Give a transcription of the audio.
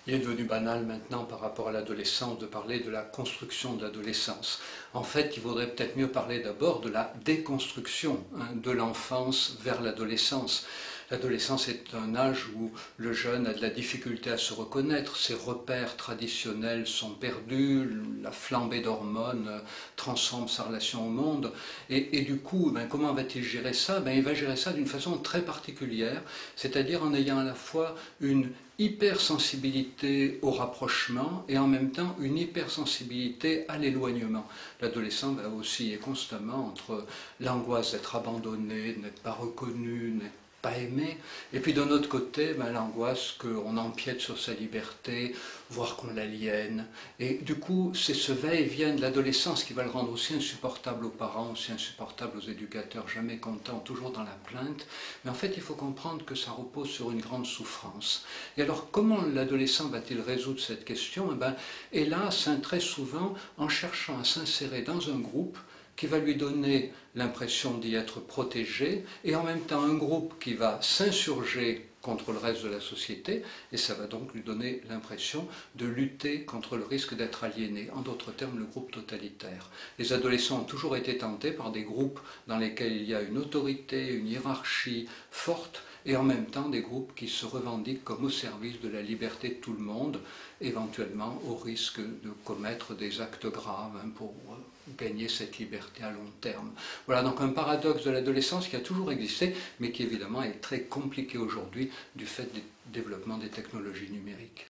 Il est devenu banal maintenant par rapport à l'adolescence de parler de la construction de l'adolescence. En fait, il vaudrait peut-être mieux parler d'abord de la déconstruction de l'enfance vers l'adolescence. L'adolescence est un âge où le jeune a de la difficulté à se reconnaître, ses repères traditionnels sont perdus, la flambée d'hormones transforme sa relation au monde et du coup, comment va-t-il gérer ça? Il va gérer ça d'une façon très particulière, c'est-à-dire en ayant à la fois une hypersensibilité au rapprochement et en même temps une hypersensibilité à l'éloignement. L'adolescent va osciller constamment entre l'angoisse d'être abandonné, de n'être pas reconnu, n'être pas aimé, et puis d'un autre côté, l'angoisse qu'on empiète sur sa liberté, voire qu'on l'aliène. Et du coup, c'est ce va-et-vient de l'adolescence qui va le rendre aussi insupportable aux parents, aussi insupportable aux éducateurs, jamais content, toujours dans la plainte. Mais en fait, il faut comprendre que ça repose sur une grande souffrance. Et alors, comment l'adolescent va-t-il résoudre cette question? Hélas, très souvent, en cherchant à s'insérer dans un groupe qui va lui donner l'impression d'y être protégé, et en même temps un groupe qui va s'insurger contre le reste de la société, et ça va donc lui donner l'impression de lutter contre le risque d'être aliéné, en d'autres termes le groupe totalitaire. Les adolescents ont toujours été tentés par des groupes dans lesquels il y a une autorité, une hiérarchie forte, et en même temps des groupes qui se revendiquent comme au service de la liberté de tout le monde, éventuellement au risque de commettre des actes graves pour gagner cette liberté à long terme. Voilà donc un paradoxe de l'adolescence qui a toujours existé, mais qui évidemment est très compliqué aujourd'hui du fait du développement des technologies numériques.